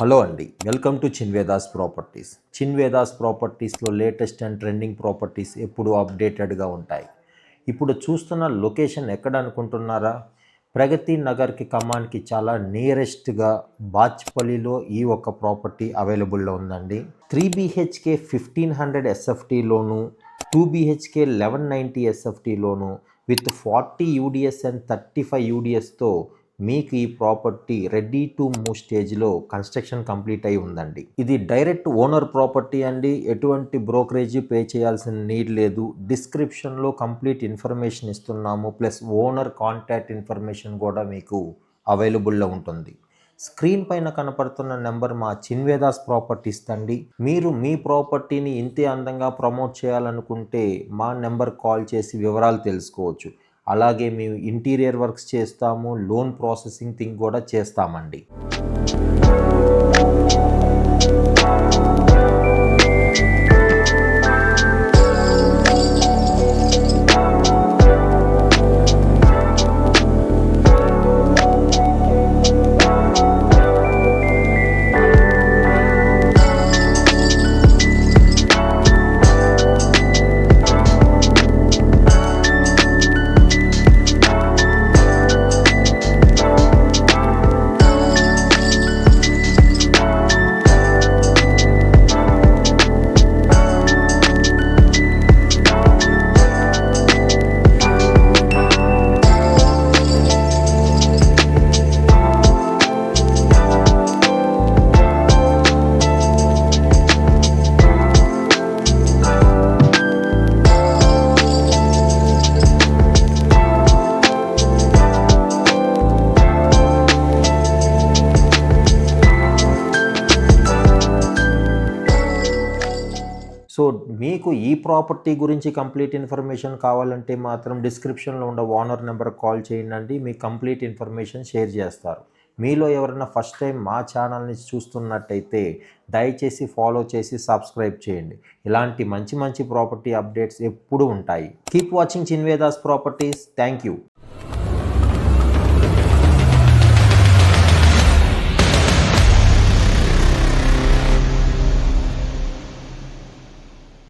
Hello అండి, welcome to Chinvedas properties. Chinvedas ప్రాపర్టీస్లో latest and trending properties ఎప్పుడు అప్డేటెడ్గా ఉంటాయి. ఇప్పుడు చూస్తున్న లొకేషన్ ఎక్కడ అనుకుంటున్నారా? ప్రగతి నగర్కి ఖమ్మానికి చాలా నియరెస్ట్గా బాచ్పల్లిలో ఈ ఒక్క ప్రాపర్టీ అవైలబుల్లో ఉందండి. 3 BHK 1500 SFTలోను, 2 BHK 1190 SFTలోను విత్ 40 UDS అండ్ 35 UDSతో మీకు ఈ ప్రాపర్టీ రెడీ టు మూవ్ స్టేజ్లో కన్స్ట్రక్షన్ కంప్లీట్ అయి ఉందండి. ఇది డైరెక్ట్ ఓనర్ ప్రాపర్టీ అండి. ఎటువంటి బ్రోకరేజీ పే చేయాల్సిన నీడ్ లేదు. డిస్క్రిప్షన్లో కంప్లీట్ ఇన్ఫర్మేషన్ ఇస్తున్నాము, ప్లస్ ఓనర్ కాంటాక్ట్ ఇన్ఫర్మేషన్ కూడా మీకు అవైలబుల్లో ఉంటుంది. స్క్రీన్ పైన కనపడుతున్న నెంబర్ మా చిన్వేదాస్ ప్రాపర్టీస్ తండి. మీరు మీ ప్రాపర్టీని ఇంతే అందంగా ప్రమోట్ చేయాలనుకుంటే మా నెంబర్ కాల్ చేసి వివరాలు తెలుసుకోవచ్చు. అలాగే మేము ఇంటీరియర్ వర్క్స్ చేస్తాము, లోన్ ప్రాసెసింగ్ థింగ్ కూడా చేస్తామండి. సో మీకు ఈ ప్రాపర్టీ గురించి కంప్లీట్ ఇన్ఫర్మేషన్ కావాలంటే మాత్రం డిస్క్రిప్షన్లో ఉన్న ఓనర్ నెంబర్ కాల్ చేయండి. మీ కంప్లీట్ ఇన్ఫర్మేషన్ షేర్ చేస్తారు. మీలో ఎవరైనా ఫస్ట్ టైం మా ఛానల్ని చూస్తున్నట్టయితే దయచేసి ఫాలో చేసి సబ్స్క్రైబ్ చేయండి. ఇలాంటి మంచి మంచి ప్రాపర్టీ అప్డేట్స్ ఎప్పుడూ ఉంటాయి. Keep watching Chinvedas properties. Thank you.